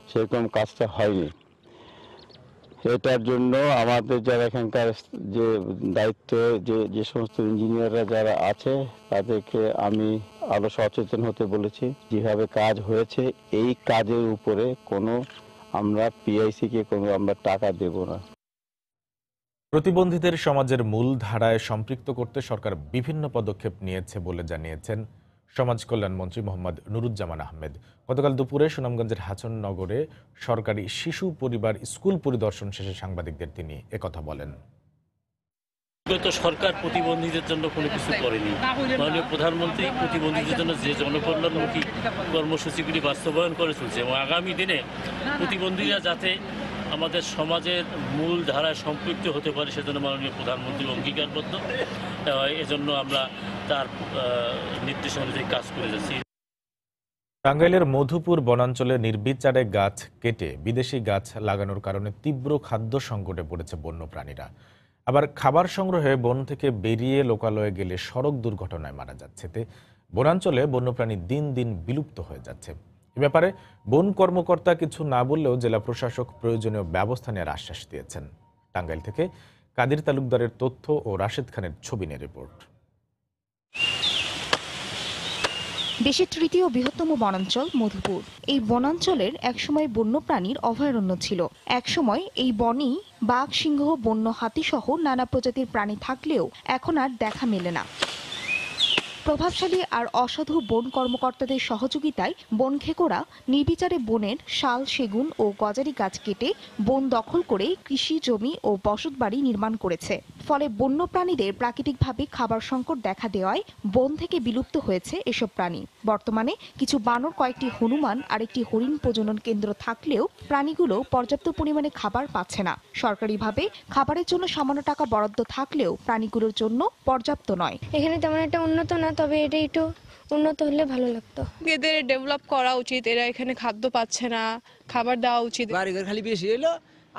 সেরকম কাজটা হয়নি। এটার জন্য আমাদের যারা এখানকার যে দায়িত্ব যে সমস্ত ইঞ্জিনিয়াররা যারা আছে তাদেরকে আমি আরো সচেতন হতে বলেছি। যেভাবে কাজ হয়েছে এই কাজের উপরে কোনো আমরা পিআইসিকে কোনো আমরা টাকা দেব না। প্রতিবন্ধীদের সমাজের মূল ধারায় সম্পৃক্ত করতে সরকার বিভিন্ন পদক্ষেপ নিয়েছে বলে জানিয়েছেন সমাজ কল্যাণমন্ত্রী মোহাম্মদ নুরুজ্জামান আহমেদ। গতকাল দুপুরে সুনামগঞ্জের হাছননগরে সরকারি শিশু পরিবার স্কুল পরিদর্শন শেষে সাংবাদিকদের তিনি একথা বলেন। বিগত সরকার প্রতিবন্ধীদের জন্য কোনো কিছু করেনি। মাননীয় প্রধানমন্ত্রী প্রতিবন্ধীদের জন্য যে জনকল্যাণমুখী কর্মসূচিগুলি বাস্তবায়ন করে চলছে এবং আগামী দিনে প্রতিবন্ধীরা যাতে আমাদের সমাজের মূল ধারায় সম্পৃক্ত হতে পারে সেজন্য মাননীয় প্রধানমন্ত্রী অঙ্গীকারবদ্ধ। এজন্য আমরা তার নির্দেশ অনুযায়ী কাজ করে যাচ্ছি। টাঙ্গাইলের মধুপুর বনাঞ্চলে নির্বিচারে গাছ কেটে বিদেশি গাছ লাগানোর কারণে তীব্র খাদ্য সংকটে পড়েছে বন্যপ্রাণীরা। আবার খাবার সংগ্রহে বন থেকে বেরিয়ে লোকালয়ে গেলে সড়ক দুর্ঘটনায় মারা যাচ্ছে। এতে বনাঞ্চলে বন্যপ্রাণী দিন দিন বিলুপ্ত হয়ে যাচ্ছে। এ ব্যাপারে বন কর্মকর্তা কিছু না বললেও জেলা প্রশাসক প্রয়োজনীয় ব্যবস্থা নেওয়ার আশ্বাস দিয়েছেন। টাঙ্গাইল থেকে কাদির তালুকদারের তথ্য ও রাশেদ খানের ছবি নিয়ে রিপোর্ট। দেশের তৃতীয় বৃহত্তম বনাঞ্চল মধুপুর। এই বনাঞ্চলের একসময় বন্যপ্রাণীর অভয়ারণ্য ছিল। একসময় এই বনেই বাঘ, সিংহ, বন্য হাতি সহ নানা প্রজাতির প্রাণী থাকলেও এখন আর দেখা মেলে না। প্রভাবশালী আর অসাধু বন কর্মকর্তাদের সহযোগিতায় বনখেকোরা নির্বিচারে বনের শাল, সেগুন ও গজারি গাছ কেটে বন দখল করে কৃষি জমি ও বসতবাড়ি নির্মাণ করেছে। ফলে বন্যপ্রাণীদের প্রাকৃতিকভাবে খাবার সংকট দেখা দেওয়ায় বন থেকে বিলুপ্ত হয়েছে এসব প্রাণী। বর্তমানে কিছু বানর, কয়েকটি হনুমান আর একটি হরিণ প্রজনন কেন্দ্র থাকলেও প্রাণীগুলো পর্যাপ্ত পরিমাণে খাবার পাচ্ছে না। সরকারিভাবে খাবারের জন্য সামান্য টাকা বরাদ্দ থাকলেও প্রাণীগুলোর জন্য পর্যাপ্ত নয়। এখানে তেমন একটা উন্নত না, তবে এটা একটু উন্নত হলে ভালো লাগতো। এদের ডেভেলপ করা উচিত। এরা এখানে খাদ্য পাচ্ছে না, খাবার দেওয়া উচিত। বাড়িঘর খালি বেশি এলো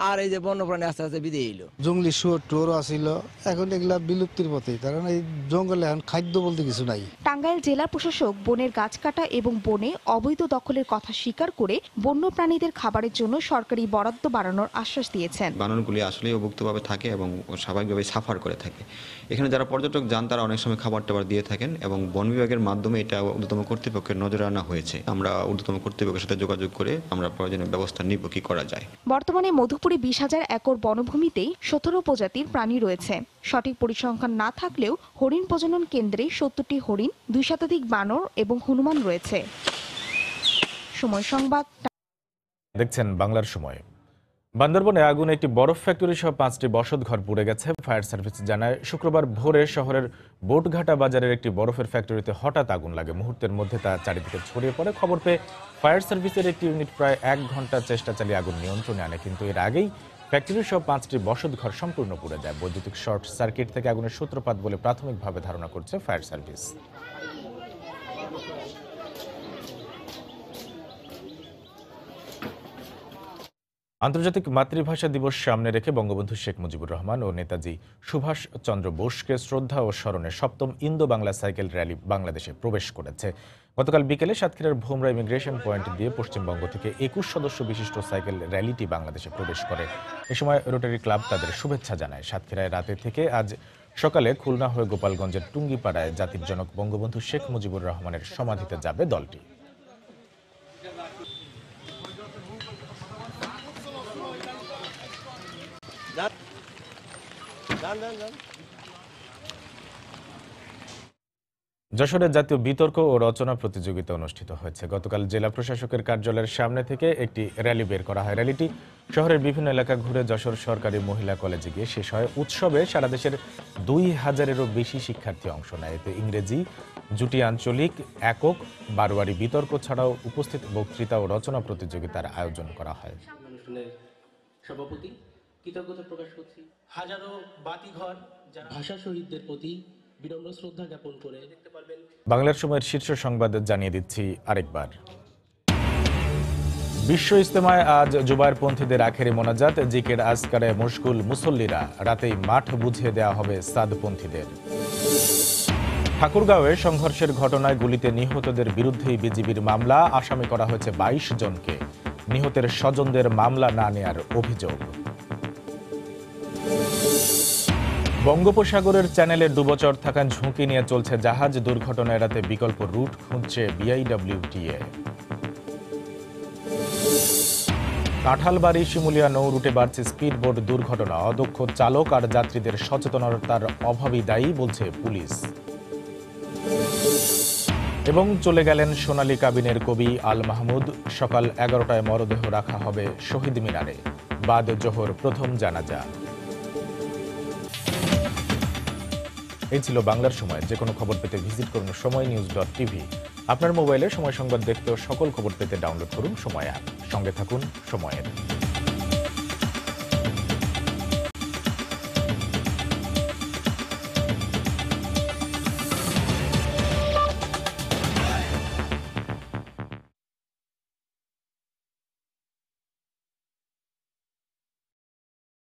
আর এই যে বন্যপ্রাণী আস্তে আস্তে বিদে এলো। জঙ্গলি শুয়োর টোর আসিল, এখন এগুলা বিলুপ্তির পথে, কারণ এই জঙ্গলে এখন খাদ্য বলতে কিছু নাই। টাঙ্গাইল জেলা প্রশাসক বনের গাছ কাটা এবং বনে অবৈধ দখলের কথা স্বীকার করে বন্যপ্রাণীদের খাবারের জন্য সরকারি বরাদ্দ বাড়ানোর আশ্বাস দিয়েছেন। বানরগুলি আসলে অভুক্তভাবে থাকে এবং স্বাভাবিকভাবে সাফার করে থাকে। এখানে যারা পর্যটক যান তারা অনেক সময় খাবার টাবার দিয়ে থাকেন এবং বন বিভাগের মাধ্যমে এটা ঊর্ধ্বতম কর্তৃপক্ষের নজরে আনা হয়েছে। আমরা ঊর্ধ্বতম কর্তৃপক্ষের সাথে যোগাযোগ করে আমরা প্রয়োজনীয় ব্যবস্থা নিব কি করা যায়। বর্তমানে মধুপুরে 20,000 একর বনভূমিতেই 17 প্রজাতির প্রাণী রয়েছে। সঠিক পরিসংখ্যান না থাকলেও হরিণ প্রজনন কেন্দ্রে 70টি হরিণ, 2 শতাধিক বানর এবং হনুমান রয়েছে। সময় সংবাদ দেখছেন বাংলার সময়। বান্দরবনে আগুন একটি বরফ ফ্যাক্টরি সহ 5টি বসতঘর পুড়ে গেছে। ফায়ার সার্ভিস জানায় শুক্রবার ভোরে শহরের বোটঘাটা বাজারের একটি বরফের ফ্যাক্টরিতে হঠাৎ আগুন লাগে। মুহূর্তের মধ্যে তা চারিদিকে ছড়িয়ে পড়ে। খবর পেয়ে ফায়ার সার্ভিসের একটি ইউনিট প্রায় 1 ঘন্টা চেষ্টা চালিয়ে আগুন নিয়ন্ত্রণে আনে, কিন্তু এর আগেই ফ্যাক্টরি সহ 5টি বসতঘর সম্পূর্ণ পুড়ে যায়। বৈদ্যুতিক শর্ট সার্কিট থেকে আগুনের সূত্রপাত বলে প্রাথমিকভাবে ধারণা করছে ফায়ার সার্ভিস। আন্তর্জাতিক মাতৃভাষা দিবস সামনে রেখে বঙ্গবন্ধু শেখ মুজিবুর রহমান ও নেতাজি সুভাষ চন্দ্র বোসকে শ্রদ্ধা ও স্মরণে ৭ম ইন্দো বাংলা সাইকেল র্যালি বাংলাদেশে প্রবেশ করেছে। গতকাল বিকেলে সাতক্ষীরার ভোমরা ইমিগ্রেশন পয়েন্ট দিয়ে পশ্চিমবঙ্গ থেকে ২১ সদস্য বিশিষ্ট সাইকেল র্যালিটি বাংলাদেশে প্রবেশ করে। এ সময় রোটারি ক্লাব তাদের শুভেচ্ছা জানায়। সাতক্ষীরায় রাতে থেকে আজ সকালে খুলনা হয়ে গোপালগঞ্জের টুঙ্গিপাড়ায় জাতির জনক বঙ্গবন্ধু শেখ মুজিবুর রহমানের সমাধিতে যাবে দলটি। যশোরে জাতীয় বিতর্ক ও রচনা প্রতিযোগিতা অনুষ্ঠিত হয়েছে। গতকাল জেলা প্রশাসকের কার্যালয়ের সামনে থেকে একটি র্যালি বের করা হয়। র্যালিটি শহরের বিভিন্ন এলাকা ঘুরে যশোর সরকারি মহিলা কলেজে গিয়ে শেষ হয়। উৎসবে সারা দেশের ২,০০০-এরও বেশি শিক্ষার্থী অংশ নেয়। এতে ইংরেজি, জুটি আঞ্চলিক, একক, বারোয়ারি বিতর্ক ছাড়াও উপস্থিত বক্তৃতা ও রচনা প্রতিযোগিতার আয়োজন করা হয়। সভাপতি কৃতজ্ঞতা প্রকাশ করছি। হাজারো বাতিঘর যারা ভাষা শহীদদের প্রতি বিনম্র শ্রদ্ধা জ্ঞাপন করে দেখতে পারবেন। বাংলার সময়ের শীর্ষ সংবাদ জানিয়ে দিচ্ছি আরেকবার। বিশ্ব ইজতেমায় আজ জুবায়েরপন্থীদের আখেরি মোনাজাত, জিকির আজকারে মশগুল মুসল্লিরা। রাতেই মাঠ বুঝিয়ে দেওয়া হবে সাদপন্থীদের। ঠাকুরগাঁওয়ে সংঘর্ষের ঘটনায় গুলিতে নিহতদের বিরুদ্ধেই বিজিবির মামলা, আসামি করা হয়েছে ২২ জনকে। নিহতের স্বজনদের মামলা না নেয়ার অভিযোগ। বঙ্গোপসাগরের চ্যানেলে ডুবোচর থাকার ঝুঁকি নিয়ে চলছে জাহাজ। দুর্ঘটনা এড়াতে বিকল্প রুট খুঁজছে বিআইডব্লিউটিএ। কাঁঠালবাড়ি শিমুলিয়া নৌ রুটে বাড়ছে স্পিডবোট দুর্ঘটনা। অদক্ষ চালক আর যাত্রীদের সচেতনতার অভাবই দায়ী বলছে পুলিশ। এবং চলে গেলেন সোনালী কাবিনের কবি আল মাহমুদ। সকাল ১১টায় মরদেহ রাখা হবে শহীদ মিনারে। বাদ জোহর প্রথম জানাজা। এই ছিল বাংলার সময়। যে কোনো খবর পেতে ভিজিট করুন সময়নিউজ.tv। আপনার মোবাইলে সময় সংবাদ দেখতে ও সকল খবর পেতে ডাউনলোড করুন সময় অ্যাপ। সঙ্গে থাকুন সময়ের।